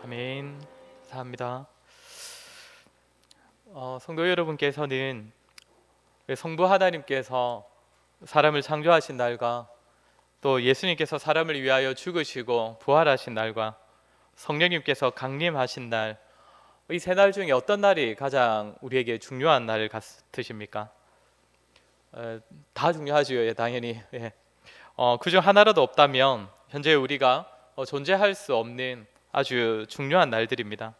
아멘. 감사합니다. 성도 여러분께서는 성부 하나님께서 사람을 창조하신 날과 또 예수님께서 사람을 위하여 죽으시고 부활하신 날과 성령님께서 강림하신 날, 이 세 날 중에 어떤 날이 가장 우리에게 중요한 날 같으십니까? 다 중요하지요, 예, 당연히. 예. 그중 하나라도 없다면 현재 우리가 존재할 수 없는 아주 중요한 날들입니다.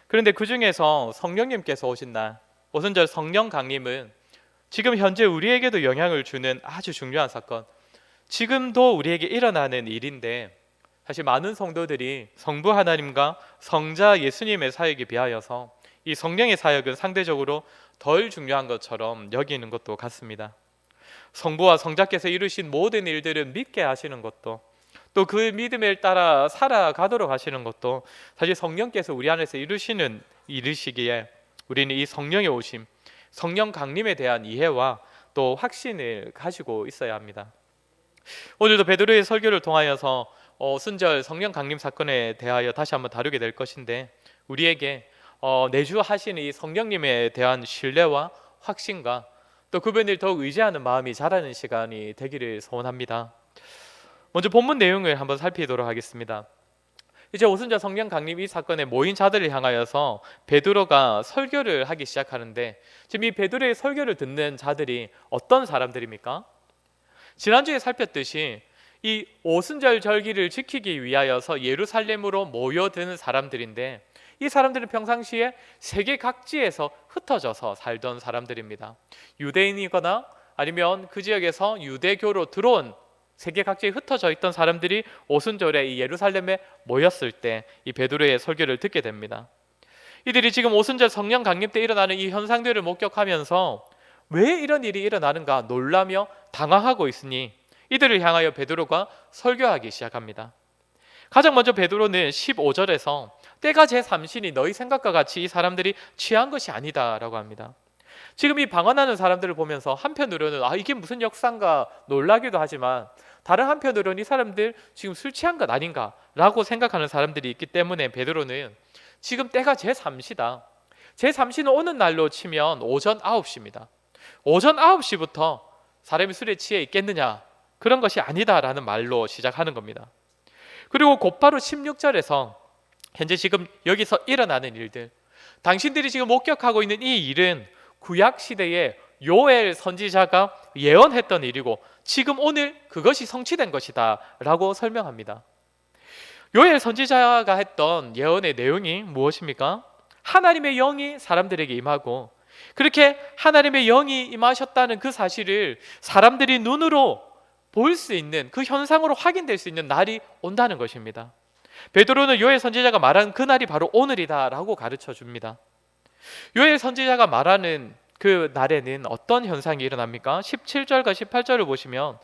그런데 그 중에서 성령님께서 오신 날, 오순절 성령 강림은 지금 현재 우리에게도 영향을 주는 아주 중요한 사건, 지금도 우리에게 일어나는 일인데, 사실 많은 성도들이 성부 하나님과 성자 예수님의 사역에 비하여서 이 성령의 사역은 상대적으로 덜 중요한 것처럼 여기는 것도 같습니다. 성부와 성자께서 이루신 모든 일들을 믿게 하시는 것도, 또 그 믿음을 따라 살아가도록 하시는 것도 사실 성령께서 우리 안에서 이루시는 일이시기에, 우리는 이 성령의 오심, 성령 강림에 대한 이해와 또 확신을 가지고 있어야 합니다. 오늘도 베드로의 설교를 통하여서 순절 성령 강림 사건에 대하여 다시 한번 다루게 될 것인데, 우리에게 내주하시는 이 성령님에 대한 신뢰와 확신과 또 그분을 더욱 의지하는 마음이 자라는 시간이 되기를 소원합니다. 먼저 본문 내용을 한번 살피도록 하겠습니다. 이제 오순절 성령 강림 이 사건에 모인 자들을 향하여서 베드로가 설교를 하기 시작하는데, 지금 이 베드로의 설교를 듣는 자들이 어떤 사람들입니까? 지난주에 살폈듯이 이 오순절 절기를 지키기 위하여서 예루살렘으로 모여드는 사람들인데, 이 사람들은 평상시에 세계 각지에서 흩어져서 살던 사람들입니다. 유대인이거나 아니면 그 지역에서 유대교로 들어온 세계 각지에 흩어져 있던 사람들이 오순절에 이 예루살렘에 모였을 때 이 베드로의 설교를 듣게 됩니다. 이들이 지금 오순절 성령 강림 때 일어나는 이 현상들을 목격하면서 왜 이런 일이 일어나는가 놀라며 당황하고 있으니 이들을 향하여 베드로가 설교하기 시작합니다. 가장 먼저 베드로는 15절에서 때가 제3시니 너희 생각과 같이 이 사람들이 취한 것이 아니다 라고 합니다. 지금 이 방언하는 사람들을 보면서 한편으로는 이게 무슨 역사인가 놀라기도 하지만, 다른 한편으로는 이 사람들 지금 술 취한 것 아닌가 라고 생각하는 사람들이 있기 때문에 베드로는 지금 때가 제3시다, 제3시는 오는 날로 치면 오전 9시입니다. 오전 9시부터 사람이 술에 취해 있겠느냐, 그런 것이 아니다라는 말로 시작하는 겁니다. 그리고 곧바로 16절에서 현재 지금 여기서 일어나는 일들, 당신들이 지금 목격하고 있는 이 일은 구약 시대에 요엘 선지자가 예언했던 일이고 지금 오늘 그것이 성취된 것이다 라고 설명합니다. 요엘 선지자가 했던 예언의 내용이 무엇입니까? 하나님의 영이 사람들에게 임하고, 그렇게 하나님의 영이 임하셨다는 그 사실을 사람들이 눈으로 볼 수 있는, 그 현상으로 확인될 수 있는 날이 온다는 것입니다. 베드로는 요엘 선지자가 말한 그 날이 바로 오늘이다 라고 가르쳐 줍니다. 요엘 선지자가 말하는 그 날에는 어떤 현상이 일어납니까? 17절과 18절을 보시면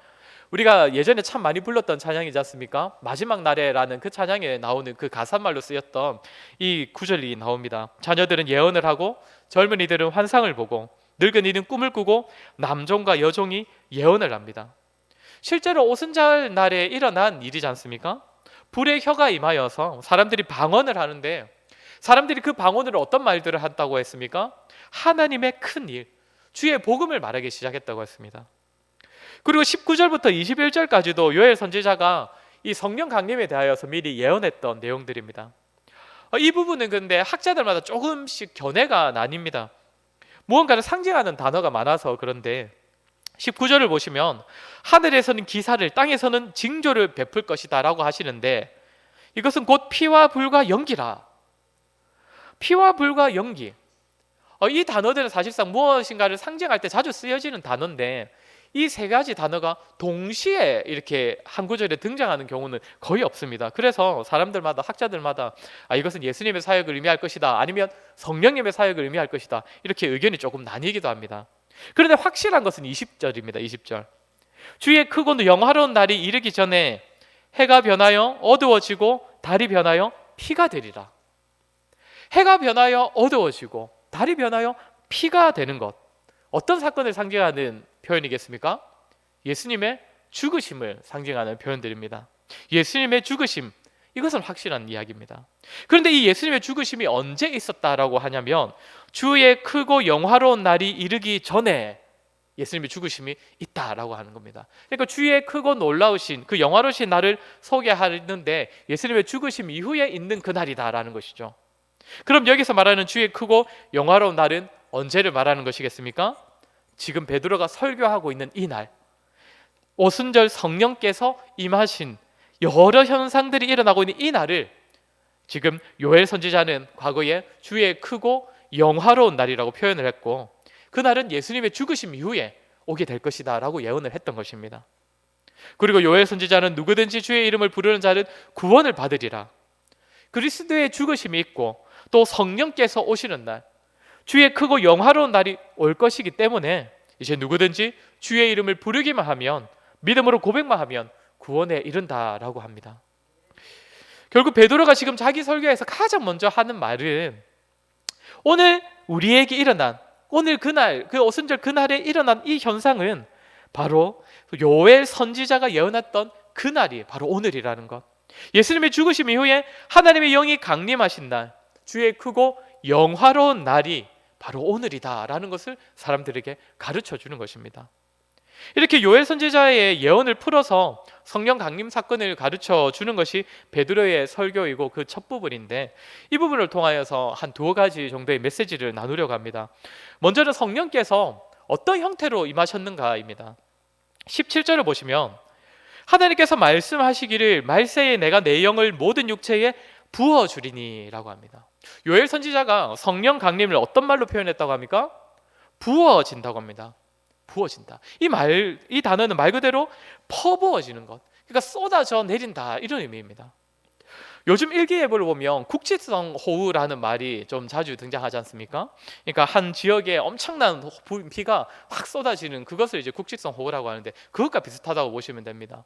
우리가 예전에 참 많이 불렀던 찬양이지 않습니까? 마지막 날에라는 그 찬양에 나오는 그 가사말로 쓰였던 이 구절이 나옵니다. 자녀들은 예언을 하고 젊은이들은 환상을 보고 늙은이는 꿈을 꾸고 남종과 여종이 예언을 합니다. 실제로 오순절 날에 일어난 일이지 않습니까? 불의 혀가 임하여서 사람들이 방언을 하는데, 사람들이 그 방언으로 어떤 말들을 한다고 했습니까? 하나님의 큰 일, 주의 복음을 말하기 시작했다고 했습니다. 그리고 19절부터 21절까지도 요엘 선지자가 이 성령 강림에 대하여서 미리 예언했던 내용들입니다. 이 부분은 근데 학자들마다 조금씩 견해가 나뉩니다. 무언가를 상징하는 단어가 많아서 그런데 19절을 보시면 하늘에서는 기사를, 땅에서는 징조를 베풀 것이다 라고 하시는데, 이것은 곧 피와 불과 연기라. 피와 불과 연기, 이 단어들은 사실상 무엇인가를 상징할 때 자주 쓰여지는 단어인데, 이 세 가지 단어가 동시에 이렇게 한 구절에 등장하는 경우는 거의 없습니다. 그래서 사람들마다, 학자들마다 이것은 예수님의 사역을 의미할 것이다, 아니면 성령님의 사역을 의미할 것이다, 이렇게 의견이 조금 나뉘기도 합니다. 그런데 확실한 것은 20절입니다. 20절, 주의 크고 영화로운 날이 이르기 전에 해가 변하여 어두워지고 달이 변하여 피가 되리라. 해가 변하여 어두워지고 달이 변하여 피가 되는 것, 어떤 사건을 상징하는 표현이겠습니까? 예수님의 죽으심을 상징하는 표현들입니다. 예수님의 죽으심, 이것은 확실한 이야기입니다. 그런데 이 예수님의 죽으심이 언제 있었다라고 하냐면 주의 크고 영화로운 날이 이르기 전에 예수님의 죽으심이 있다라고 하는 겁니다. 그러니까 주의 크고 놀라우신 그 영화로우신 날을 소개하는데 예수님의 죽으심 이후에 있는 그 날이다라는 것이죠. 그럼 여기서 말하는 주의 크고 영화로운 날은 언제를 말하는 것이겠습니까? 지금 베드로가 설교하고 있는 이 날, 오순절 성령께서 임하신 여러 현상들이 일어나고 있는 이 날을 지금 요엘 선지자는 과거에 주의 크고 영화로운 날이라고 표현을 했고, 그 날은 예수님의 죽으심 이후에 오게 될 것이다 라고 예언을 했던 것입니다. 그리고 요엘 선지자는 누구든지 주의 이름을 부르는 자는 구원을 받으리라, 그리스도의 죽으심이 있고 또 성령께서 오시는 날, 주의 크고 영화로운 날이 올 것이기 때문에 이제 누구든지 주의 이름을 부르기만 하면, 믿음으로 고백만 하면 구원에 이른다라고 합니다. 결국 베드로가 지금 자기 설교에서 가장 먼저 하는 말은 오늘 우리에게 일어난, 오늘 그날, 그 오순절 그날에 일어난 이 현상은 바로 요엘 선지자가 예언했던 그날이 바로 오늘이라는 것. 예수님의 죽으심 이후에 하나님의 영이 강림하신 날, 주의 크고 영화로운 날이 바로 오늘이다라는 것을 사람들에게 가르쳐 주는 것입니다. 이렇게 요엘 선지자의 예언을 풀어서 성령 강림 사건을 가르쳐 주는 것이 베드로의 설교이고 그 첫 부분인데, 이 부분을 통하여서 한 두어 가지 정도의 메시지를 나누려고 합니다. 먼저는 성령께서 어떤 형태로 임하셨는가입니다. 17절을 보시면 하나님께서 말씀하시기를 말세에 내가 내 영을 모든 육체에 부어주리니 라고 합니다. 요엘 선지자가 성령 강림을 어떤 말로 표현했다고 합니까? 부어진다고 합니다. 부어진다. 이 단어는 말 그대로 퍼부어지는 것, 그러니까 쏟아져 내린다, 이런 의미입니다. 요즘 일기예보를 보면 국지성 호우라는 말이 좀 자주 등장하지 않습니까? 그러니까 한 지역에 엄청난 비가 확 쏟아지는 그것을 이제 국지성 호우라고 하는데, 그것과 비슷하다고 보시면 됩니다.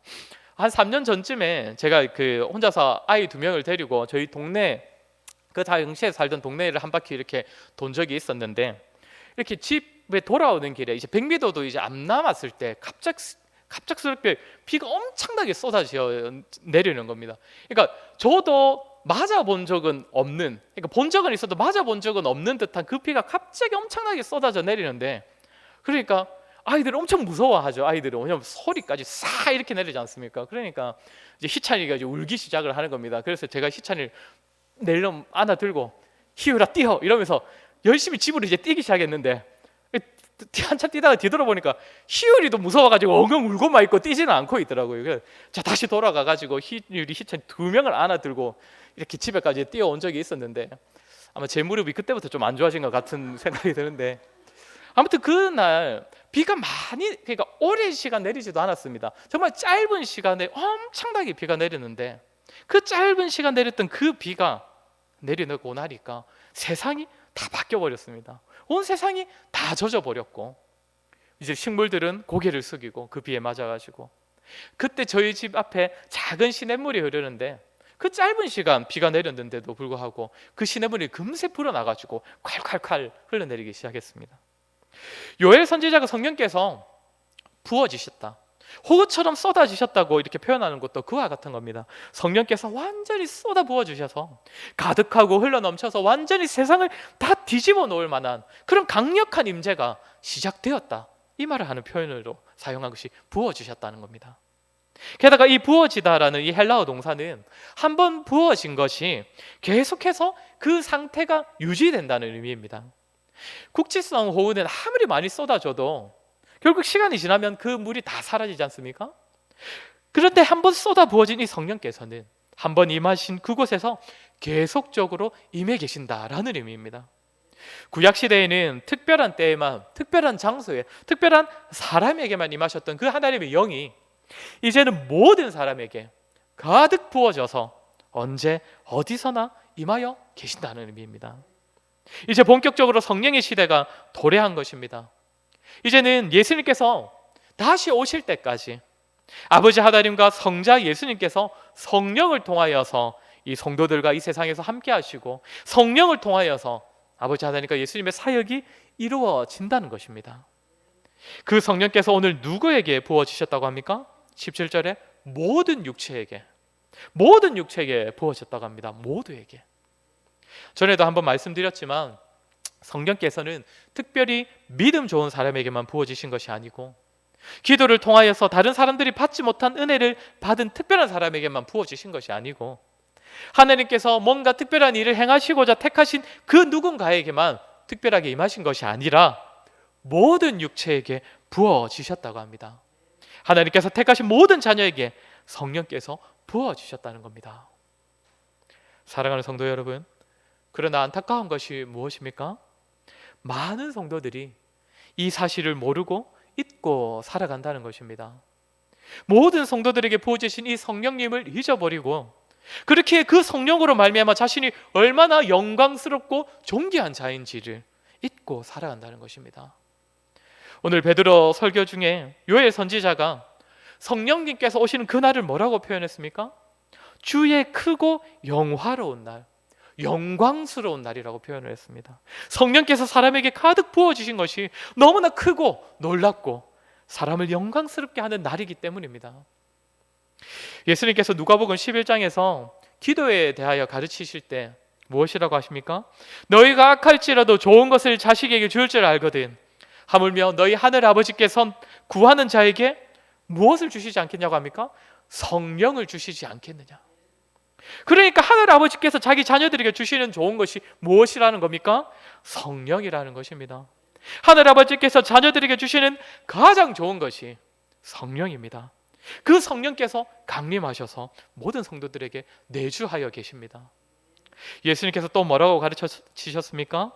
한 3년 전쯤에 제가 혼자서 아이 2명을 데리고 저희 동네, 그 당시에 살던 동네를 한 바퀴 이렇게 돈 적이 있었는데, 이렇게 집에 돌아오는 길에 이제 백미도도 이제 안 남았을 때 갑작스럽게 비가 엄청나게 쏟아져 내리는 겁니다. 그러니까 저도 맞아본 적은 없는, 그러니까 본 적은 있어도 맞아본 적은 없는 듯한 그 비가 갑자기 엄청나게 쏟아져 내리는데, 그러니까 아이들은 엄청 무서워하죠. 아이들은 왜냐면 소리까지 싹 이렇게 내리지 않습니까? 그러니까 이제 희찬이가 이제 울기 시작을 하는 겁니다. 그래서 제가 희찬이를 내려 안아들고 희율아 뛰어 이러면서 열심히 집으로 이제 뛰기 시작했는데, 한참 뛰다가 뒤돌아보니까 희율이도 무서워가지고 엉엉 울고만 있고 뛰지는 않고 있더라고요. 그래서 자 다시 돌아가가지고 희율이 희찬 2명을 안아들고 이렇게 집에까지 뛰어온 적이 있었는데, 아마 제 무릎이 그때부터 좀 안 좋아진 것 같은 생각이 드는데, 아무튼 그날 비가 많이, 그러니까 오랜 시간 내리지도 않았습니다. 정말 짧은 시간에 엄청나게 비가 내리는데, 그 짧은 시간 내렸던 그 비가 내리고 나니까 세상이 다 바뀌어 버렸습니다. 온 세상이 다 젖어 버렸고, 이제 식물들은 고개를 숙이고 그 비에 맞아가지고, 그때 저희 집 앞에 작은 시냇물이 흐르는데 그 짧은 시간 비가 내렸는데도 불구하고 그 시냇물이 금세 불어나가지고 콸콸콸 흘러내리기 시작했습니다. 요엘 선지자가 성령께서 부어지셨다, 호흡처럼 쏟아지셨다고 이렇게 표현하는 것도 그와 같은 겁니다. 성령께서 완전히 쏟아 부어주셔서 가득하고 흘러넘쳐서 완전히 세상을 다 뒤집어 놓을 만한 그런 강력한 임재가 시작되었다, 이 말을 하는 표현으로 사용한 것이 부어주셨다는 겁니다. 게다가 이 부어지다라는 이 헬라어 동사는 한번 부어진 것이 계속해서 그 상태가 유지된다는 의미입니다. 국지성 호우는 아무리 많이 쏟아져도 결국 시간이 지나면 그 물이 다 사라지지 않습니까? 그런데 한번 쏟아 부어진 이 성령께서는 한번 임하신 그곳에서 계속적으로 임해 계신다라는 의미입니다. 구약시대에는 특별한 때에만, 특별한 장소에, 특별한 사람에게만 임하셨던 그 하나님의 영이 이제는 모든 사람에게 가득 부어져서 언제 어디서나 임하여 계신다는 의미입니다. 이제 본격적으로 성령의 시대가 도래한 것입니다. 이제는 예수님께서 다시 오실 때까지 아버지 하나님과 성자 예수님께서 성령을 통하여서 이 성도들과 이 세상에서 함께 하시고, 성령을 통하여서 아버지 하나님과 예수님의 사역이 이루어진다는 것입니다. 그 성령께서 오늘 누구에게 부어지셨다고 합니까? 17절에 모든 육체에게, 모든 육체에게 부어졌다고 합니다. 모두에게. 전에도 한번 말씀드렸지만 성령께서는 특별히 믿음 좋은 사람에게만 부어지신 것이 아니고 기도를 통하여서 다른 사람들이 받지 못한 은혜를 받은 특별한 사람에게만 부어지신 것이 아니고 하나님께서 뭔가 특별한 일을 행하시고자 택하신 그 누군가에게만 특별하게 임하신 것이 아니라 모든 육체에게 부어지셨다고 합니다. 하나님께서 택하신 모든 자녀에게 성령께서 부어주셨다는 겁니다. 사랑하는 성도 여러분, 그러나 안타까운 것이 무엇입니까? 많은 성도들이 이 사실을 모르고 잊고 살아간다는 것입니다. 모든 성도들에게 부어주신 이 성령님을 잊어버리고 그렇게 그 성령으로 말미암아 자신이 얼마나 영광스럽고 존귀한 자인지를 잊고 살아간다는 것입니다. 오늘 베드로 설교 중에 요엘 선지자가 성령님께서 오시는 그날을 뭐라고 표현했습니까? 주의 크고 영화로운 날, 영광스러운 날이라고 표현을 했습니다. 성령께서 사람에게 가득 부어주신 것이 너무나 크고 놀랍고 사람을 영광스럽게 하는 날이기 때문입니다. 예수님께서 누가복음 11장에서 기도에 대하여 가르치실 때 무엇이라고 하십니까? 너희가 악할지라도 좋은 것을 자식에게 줄 줄 알거든 하물며 너희 하늘 아버지께서 구하는 자에게 무엇을 주시지 않겠냐고 합니까? 성령을 주시지 않겠느냐. 그러니까 하늘 아버지께서 자기 자녀들에게 주시는 좋은 것이 무엇이라는 겁니까? 성령이라는 것입니다. 하늘 아버지께서 자녀들에게 주시는 가장 좋은 것이 성령입니다. 그 성령께서 강림하셔서 모든 성도들에게 내주하여 계십니다. 예수님께서 또 뭐라고 가르치셨습니까?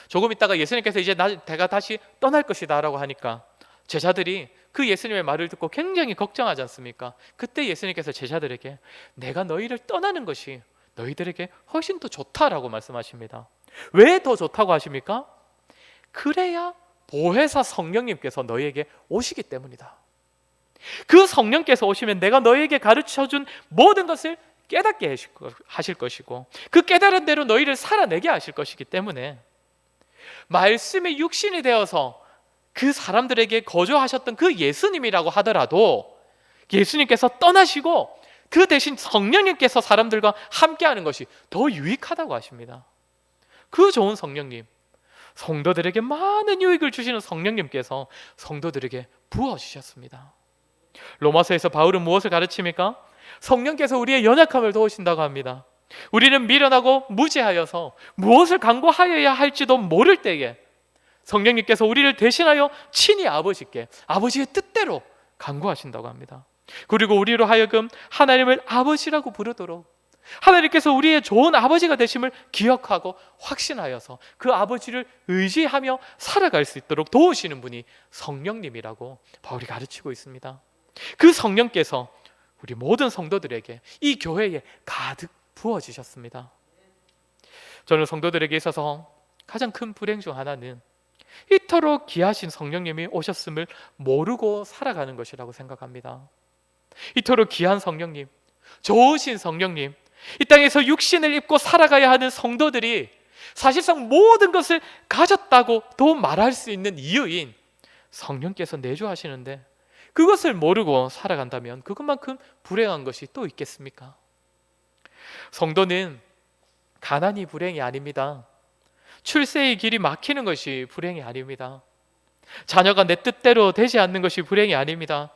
조금 있다가 예수님께서 이제 내가 다시 떠날 것이다 라고 하니까 제자들이 그 예수님의 말을 듣고 굉장히 걱정하지 않습니까? 그때 예수님께서 제자들에게 내가 너희를 떠나는 것이 너희들에게 훨씬 더 좋다라고 말씀하십니다. 왜 더 좋다고 하십니까? 그래야 보혜사 성령님께서 너희에게 오시기 때문이다. 그 성령께서 오시면 내가 너희에게 가르쳐준 모든 것을 깨닫게 하실 것이고 그 깨달은 대로 너희를 살아내게 하실 것이기 때문에 말씀이 육신이 되어서 그 사람들에게 거주하셨던 그 예수님이라고 하더라도 예수님께서 떠나시고 그 대신 성령님께서 사람들과 함께하는 것이 더 유익하다고 하십니다. 그 좋은 성령님, 성도들에게 많은 유익을 주시는 성령님께서 성도들에게 부어주셨습니다. 로마서에서 바울은 무엇을 가르칩니까? 성령께서 우리의 연약함을 도우신다고 합니다. 우리는 미련하고 무지하여서 무엇을 간구하여야 할지도 모를 때에 성령님께서 우리를 대신하여 친히 아버지께 아버지의 뜻대로 간구하신다고 합니다. 그리고 우리로 하여금 하나님을 아버지라고 부르도록 하나님께서 우리의 좋은 아버지가 되심을 기억하고 확신하여서 그 아버지를 의지하며 살아갈 수 있도록 도우시는 분이 성령님이라고 바울이 가르치고 있습니다. 그 성령께서 우리 모든 성도들에게 이 교회에 가득 부어지셨습니다. 저는 성도들에게 있어서 가장 큰 불행 중 하나는 이토록 귀하신 성령님이 오셨음을 모르고 살아가는 것이라고 생각합니다. 이토록 귀한 성령님, 좋으신 성령님, 이 땅에서 육신을 입고 살아가야 하는 성도들이 사실상 모든 것을 가졌다고도 말할 수 있는 이유인 성령께서 내주하시는데 그것을 모르고 살아간다면 그것만큼 불행한 것이 또 있겠습니까? 성도는 가난이 불행이 아닙니다. 출세의 길이 막히는 것이 불행이 아닙니다. 자녀가 내 뜻대로 되지 않는 것이 불행이 아닙니다.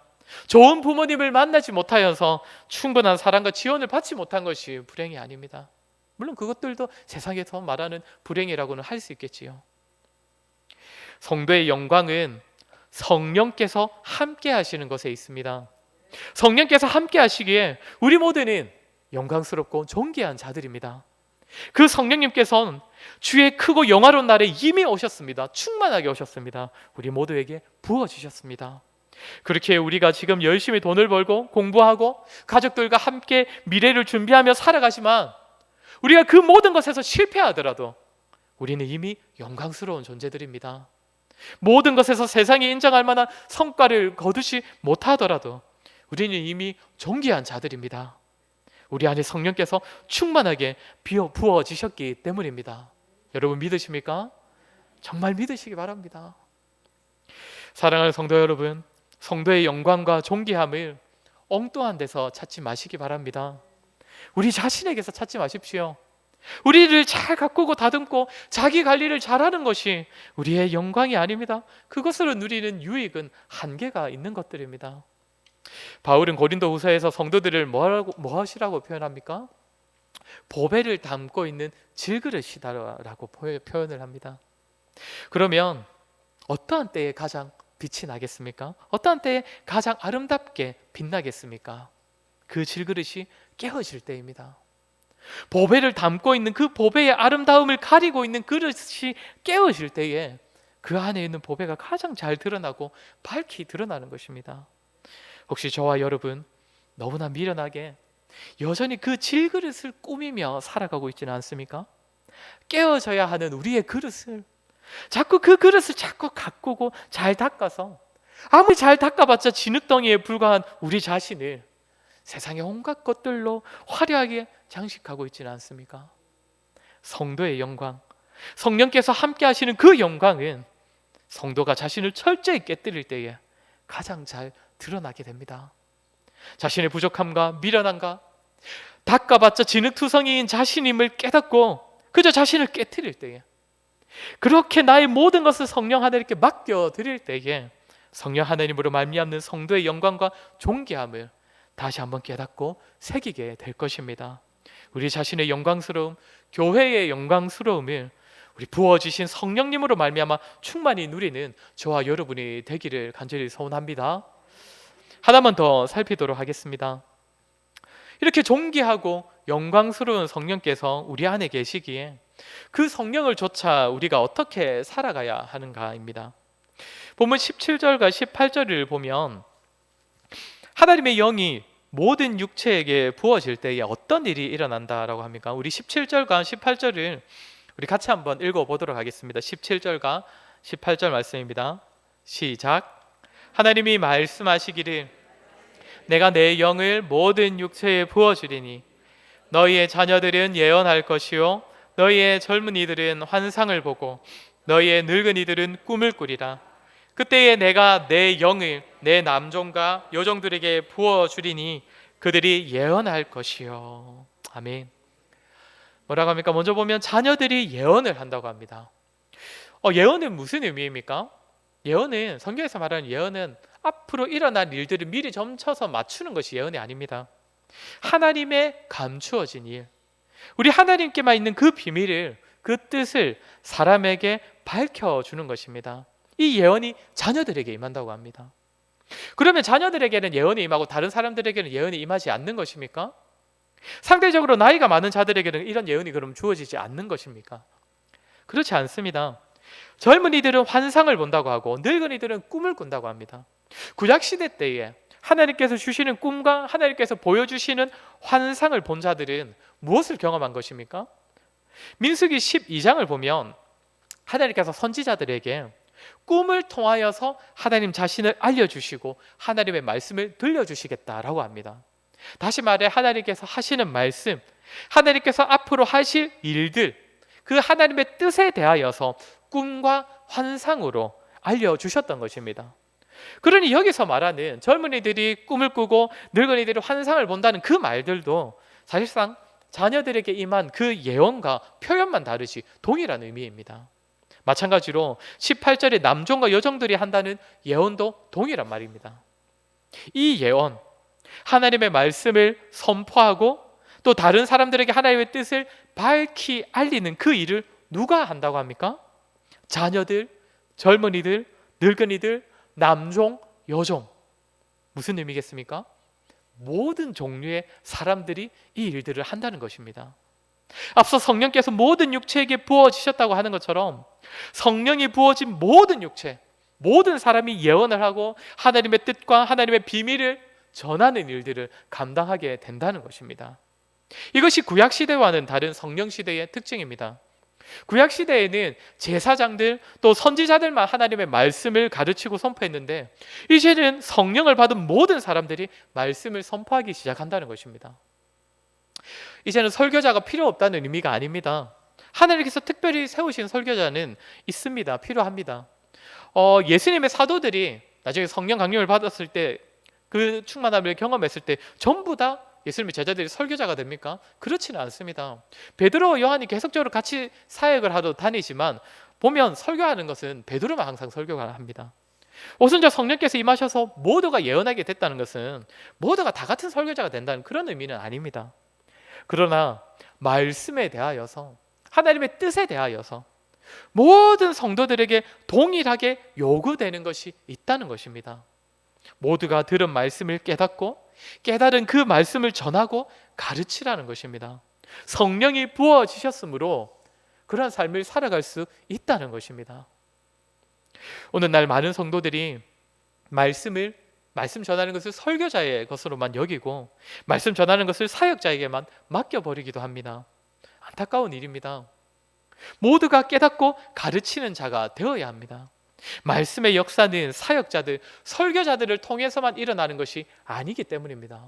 좋은 부모님을 만나지 못하여서 충분한 사랑과 지원을 받지 못한 것이 불행이 아닙니다. 물론 그것들도 세상에서 말하는 불행이라고는 할 수 있겠지요. 성도의 영광은 성령께서 함께 하시는 것에 있습니다. 성령께서 함께 하시기에 우리 모두는 영광스럽고 존귀한 자들입니다. 그 성령님께서는 주의 크고 영화로운 날에 이미 오셨습니다. 충만하게 오셨습니다. 우리 모두에게 부어주셨습니다. 그렇게 우리가 지금 열심히 돈을 벌고 공부하고 가족들과 함께 미래를 준비하며 살아가지만 우리가 그 모든 것에서 실패하더라도 우리는 이미 영광스러운 존재들입니다. 모든 것에서 세상이 인정할 만한 성과를 거두지 못하더라도 우리는 이미 존귀한 자들입니다. 우리 안에 성령께서 충만하게 부어지셨기 때문입니다. 여러분 믿으십니까? 정말 믿으시기 바랍니다. 사랑하는 성도 여러분, 성도의 영광과 존귀함을 엉뚱한 데서 찾지 마시기 바랍니다. 우리 자신에게서 찾지 마십시오. 우리를 잘 가꾸고 다듬고 자기 관리를 잘하는 것이 우리의 영광이 아닙니다. 그것으로 누리는 유익은 한계가 있는 것들입니다. 바울은 고린도후서에서 성도들을 무엇이라고 표현합니까? 보배를 담고 있는 질그릇이다라고 표현을 합니다. 그러면 어떠한 때에 가장 빛이 나겠습니까? 어떠한 때에 가장 아름답게 빛나겠습니까? 그 질그릇이 깨어질 때입니다. 보배를 담고 있는 그 보배의 아름다움을 가리고 있는 그릇이 깨어질 때에 그 안에 있는 보배가 가장 잘 드러나고 밝히 드러나는 것입니다. 혹시 저와 여러분 너무나 미련하게 여전히 그 질그릇을 꾸미며 살아가고 있지는 않습니까? 깨어져야 하는 우리의 그릇을 자꾸 그 그릇을 자꾸 가꾸고 잘 닦아서 아무리 잘 닦아봤자 진흙덩이에 불과한 우리 자신을 세상의 온갖 것들로 화려하게 장식하고 있지는 않습니까? 성도의 영광, 성령께서 함께 하시는 그 영광은 성도가 자신을 철저히 깨뜨릴 때에 가장 잘 드러나게 됩니다. 자신의 부족함과 미련함과 닦아봤자 진흙투성이인 자신임을 깨닫고 그저 자신을 깨뜨릴 때에, 그렇게 나의 모든 것을 성령 하나님께 맡겨드릴 때에 성령 하나님으로 말미암는 성도의 영광과 존귀함을 다시 한번 깨닫고 새기게 될 것입니다. 우리 자신의 영광스러움, 교회의 영광스러움을 우리 부어주신 성령님으로 말미암아 충만히 누리는 저와 여러분이 되기를 간절히 소원합니다. 하나만 더 살피도록 하겠습니다. 이렇게 존귀하고 영광스러운 성령께서 우리 안에 계시기에 그 성령을 조차 우리가 어떻게 살아가야 하는가입니다. 본문 17절과 18절을 보면 하나님의 영이 모든 육체에게 부어질 때에 어떤 일이 일어난다라고 합니까? 우리 17절과 18절을 우리 같이 한번 읽어보도록 하겠습니다. 17절과 18절 말씀입니다. 시작. 하나님이 말씀하시기를 내가 내 영을 모든 육체에 부어주리니 너희의 자녀들은 예언할 것이요 너희의 젊은이들은 환상을 보고 너희의 늙은이들은 꿈을 꾸리라. 그때에 내가 내 영을 내 남종과 여종들에게 부어주리니 그들이 예언할 것이요. 아멘. 뭐라고 합니까? 먼저 보면 자녀들이 예언을 한다고 합니다. 예언은 무슨 의미입니까? 예언은, 성경에서 말하는 예언은 앞으로 일어날 일들을 미리 점쳐서 맞추는 것이 예언이 아닙니다. 하나님의 감추어진 일, 우리 하나님께만 있는 그 비밀을, 그 뜻을 사람에게 밝혀주는 것입니다. 이 예언이 자녀들에게 임한다고 합니다. 그러면 자녀들에게는 예언이 임하고 다른 사람들에게는 예언이 임하지 않는 것입니까? 상대적으로 나이가 많은 자들에게는 이런 예언이 그럼 주어지지 않는 것입니까? 그렇지 않습니다. 젊은이들은 환상을 본다고 하고 늙은이들은 꿈을 꾼다고 합니다. 구약시대 때에 하나님께서 주시는 꿈과 하나님께서 보여주시는 환상을 본 자들은 무엇을 경험한 것입니까? 민수기 12장을 보면 하나님께서 선지자들에게 꿈을 통하여서 하나님 자신을 알려주시고 하나님의 말씀을 들려주시겠다라고 합니다. 다시 말해 하나님께서 하시는 말씀, 하나님께서 앞으로 하실 일들, 그 하나님의 뜻에 대하여서 꿈과 환상으로 알려주셨던 것입니다. 그러니 여기서 말하는 젊은이들이 꿈을 꾸고 늙은이들이 환상을 본다는 그 말들도 사실상 자녀들에게 임한 그 예언과 표현만 다르지 동일한 의미입니다. 마찬가지로 18절에 남종과 여종들이 한다는 예언도 동일한 말입니다. 이 예언, 하나님의 말씀을 선포하고 또 다른 사람들에게 하나님의 뜻을 밝히 알리는 그 일을 누가 한다고 합니까? 자녀들, 젊은이들, 늙은이들, 남종, 여종. 무슨 의미겠습니까? 모든 종류의 사람들이 이 일들을 한다는 것입니다. 앞서 성령께서 모든 육체에게 부어지셨다고 하는 것처럼 성령이 부어진 모든 육체, 모든 사람이 예언을 하고 하나님의 뜻과 하나님의 비밀을 전하는 일들을 감당하게 된다는 것입니다. 이것이 구약시대와는 다른 성령시대의 특징입니다. 구약시대에는 제사장들 또 선지자들만 하나님의 말씀을 가르치고 선포했는데 이제는 성령을 받은 모든 사람들이 말씀을 선포하기 시작한다는 것입니다. 이제는 설교자가 필요 없다는 의미가 아닙니다. 하나님께서 특별히 세우신 설교자는 있습니다. 필요합니다. 예수님의 사도들이 나중에 성령 강림을 받았을 때 그 충만함을 경험했을 때 전부 다 예수님의 제자들이 설교자가 됩니까? 그렇지는 않습니다. 베드로, 요한이 계속적으로 같이 사역을 하러 다니지만 보면 설교하는 것은 베드로만 항상 설교를 합니다. 오순절 성령께서 임하셔서 모두가 예언하게 됐다는 것은 모두가 다 같은 설교자가 된다는 그런 의미는 아닙니다. 그러나 말씀에 대하여서, 하나님의 뜻에 대하여서 모든 성도들에게 동일하게 요구되는 것이 있다는 것입니다. 모두가 들은 말씀을 깨닫고 깨달은 그 말씀을 전하고 가르치라는 것입니다. 성령이 부어지셨으므로 그러한 삶을 살아갈 수 있다는 것입니다. 오늘날 많은 성도들이 말씀 전하는 것을 설교자의 것으로만 여기고 말씀 전하는 것을 사역자에게만 맡겨버리기도 합니다. 안타까운 일입니다. 모두가 깨닫고 가르치는 자가 되어야 합니다. 말씀의 역사는 사역자들, 설교자들을 통해서만 일어나는 것이 아니기 때문입니다.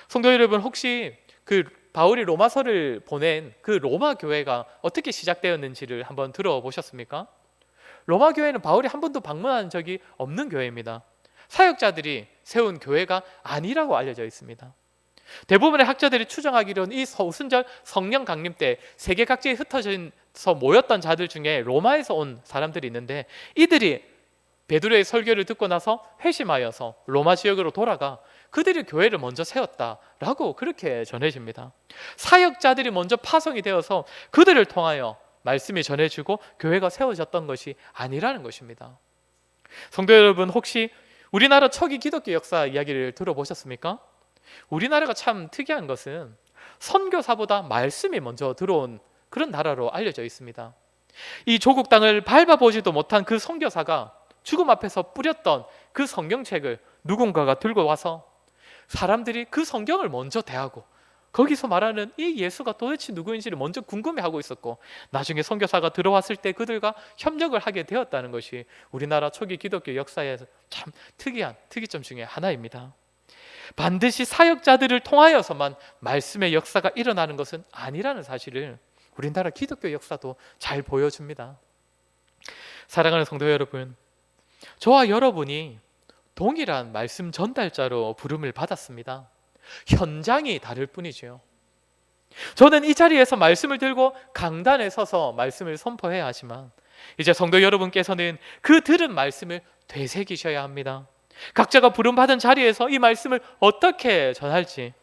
성도 여러분, 혹시 그 바울이 로마서를 보낸 그 로마 교회가 어떻게 시작되었는지를 한번 들어보셨습니까? 로마 교회는 바울이 한 번도 방문한 적이 없는 교회입니다. 사역자들이 세운 교회가 아니라고 알려져 있습니다. 대부분의 학자들이 추정하기로는 이 오순절 성령 강림 때 세계 각지에 흩어져서 모였던 자들 중에 로마에서 온 사람들이 있는데, 이들이 베드로의 설교를 듣고 나서 회심하여서 로마 지역으로 돌아가 그들이 교회를 먼저 세웠다라고 그렇게 전해집니다. 사역자들이 먼저 파송이 되어서 그들을 통하여 말씀이 전해지고 교회가 세워졌던 것이 아니라는 것입니다. 성도 여러분, 혹시 우리나라 초기 기독교 역사 이야기를 들어보셨습니까? 우리나라가 참 특이한 것은 선교사보다 말씀이 먼저 들어온 그런 나라로 알려져 있습니다. 이 조국 땅을 밟아보지도 못한 그 선교사가 죽음 앞에서 뿌렸던 그 성경책을 누군가가 들고 와서 사람들이 그 성경을 먼저 대하고 거기서 말하는 이 예수가 도대체 누구인지를 먼저 궁금해하고 있었고, 나중에 선교사가 들어왔을 때 그들과 협력을 하게 되었다는 것이 우리나라 초기 기독교 역사에서 참 특이한 특이점 중에 하나입니다. 반드시 사역자들을 통하여서만 말씀의 역사가 일어나는 것은 아니라는 사실을 우리나라 기독교 역사도 잘 보여줍니다. 사랑하는 성도 여러분, 저와 여러분이 동일한 말씀 전달자로 부름을 받았습니다. 현장이 다를 뿐이죠. 저는 이 자리에서 말씀을 들고 강단에 서서 말씀을 선포해야 하지만, 이제 성도 여러분께서는 그 들은 말씀을 되새기셔야 합니다. 각자가 부름받은 자리에서 이 말씀을 어떻게 전할지,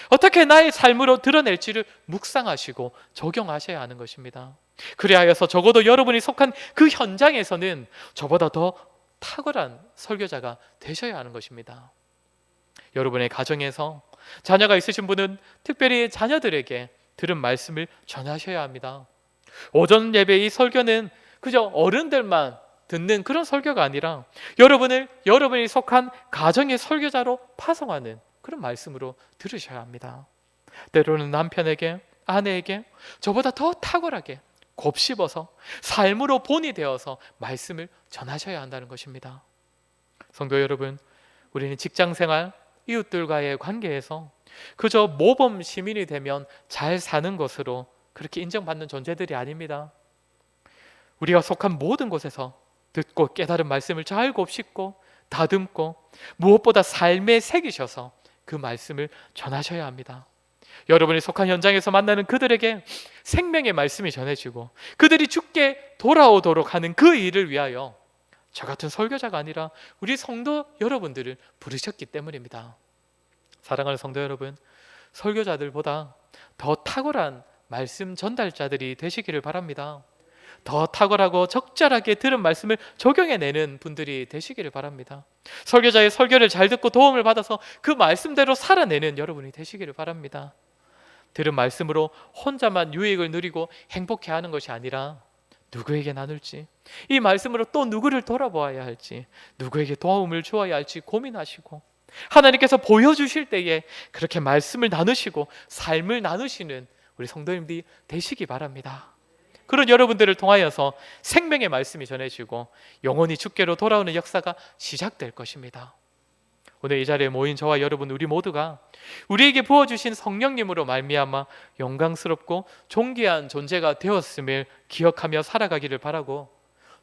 어떻게 나의 삶으로 드러낼지를 묵상하시고 적용하셔야 하는 것입니다. 그리하여서 적어도 여러분이 속한 그 현장에서는 저보다 더 탁월한 설교자가 되셔야 하는 것입니다. 여러분의 가정에서 자녀가 있으신 분은 특별히 자녀들에게 들은 말씀을 전하셔야 합니다. 오전 예배 이 설교는 그저 어른들만 듣는 그런 설교가 아니라 여러분이 속한 가정의 설교자로 파송하는 그런 말씀으로 들으셔야 합니다. 때로는 남편에게, 아내에게 저보다 더 탁월하게 곱씹어서 삶으로 본이 되어서 말씀을 전하셔야 한다는 것입니다. 성도 여러분, 우리는 직장생활, 이웃들과의 관계에서 그저 모범 시민이 되면 잘 사는 것으로 그렇게 인정받는 존재들이 아닙니다. 우리가 속한 모든 곳에서 듣고 깨달은 말씀을 잘 곱씹고 다듬고 무엇보다 삶에 새기셔서 그 말씀을 전하셔야 합니다. 여러분이 속한 현장에서 만나는 그들에게 생명의 말씀이 전해지고 그들이 죽게 돌아오도록 하는 그 일을 위하여 저 같은 설교자가 아니라 우리 성도 여러분들을 부르셨기 때문입니다. 사랑하는 성도 여러분, 설교자들보다 더 탁월한 말씀 전달자들이 되시기를 바랍니다. 더 탁월하고 적절하게 들은 말씀을 적용해내는 분들이 되시기를 바랍니다. 설교자의 설교를 잘 듣고 도움을 받아서 그 말씀대로 살아내는 여러분이 되시기를 바랍니다. 들은 말씀으로 혼자만 유익을 누리고 행복해하는 것이 아니라 누구에게 나눌지, 이 말씀으로 또 누구를 돌아보아야 할지, 누구에게 도움을 주어야 할지 고민하시고 하나님께서 보여주실 때에 그렇게 말씀을 나누시고 삶을 나누시는 우리 성도님들이 되시기 바랍니다. 그런 여러분들을 통하여서 생명의 말씀이 전해지고 영혼이 주께로 돌아오는 역사가 시작될 것입니다. 오늘 이 자리에 모인 저와 여러분, 우리 모두가 우리에게 부어주신 성령님으로 말미암아 영광스럽고 존귀한 존재가 되었음을 기억하며 살아가기를 바라고,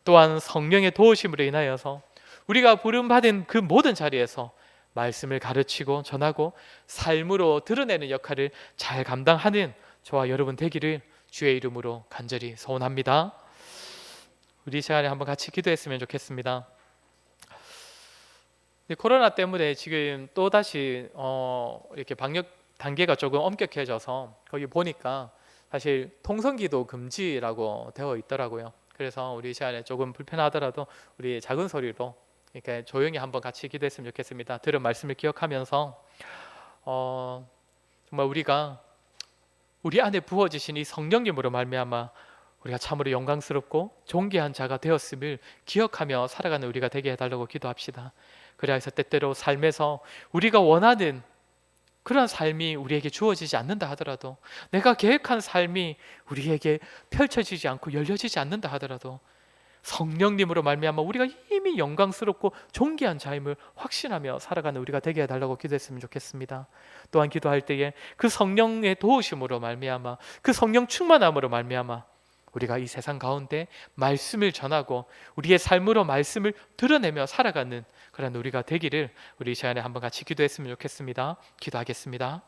또한 성령의 도우심으로 인하여서 우리가 부름받은 그 모든 자리에서 말씀을 가르치고 전하고 삶으로 드러내는 역할을 잘 감당하는 저와 여러분 되기를 주의 이름으로 간절히 소원합니다. 우리 시간에 한번 같이 기도했으면 좋겠습니다. 코로나 때문에 지금 또 다시 이렇게 방역 단계가 조금 엄격해져서 거기 보니까 사실 통성기도 금지라고 되어 있더라고요. 그래서 우리 시간에 조금 불편하더라도 우리 작은 소리로 이렇게 조용히 한번 같이 기도했으면 좋겠습니다. 들은 말씀을 기억하면서 정말 우리가 우리 안에 부어지신 이 성령님으로 말미암아 우리가 참으로 영광스럽고 존귀한 자가 되었음을 기억하며 살아가는 우리가 되게 해달라고 기도합시다. 그래야 해서 때때로 삶에서 우리가 원하는 그런 삶이 우리에게 주어지지 않는다 하더라도, 내가 계획한 삶이 우리에게 펼쳐지지 않고 열려지지 않는다 하더라도 성령님으로 말미암아 우리가 이미 영광스럽고 존귀한 자임을 확신하며 살아가는 우리가 되게 해달라고 기도했으면 좋겠습니다. 또한 기도할 때에 그 성령의 도우심으로 말미암아, 그 성령 충만함으로 말미암아 우리가 이 세상 가운데 말씀을 전하고 우리의 삶으로 말씀을 드러내며 살아가는 그런 우리가 되기를 우리 이 시간에 한번 같이 기도했으면 좋겠습니다. 기도하겠습니다.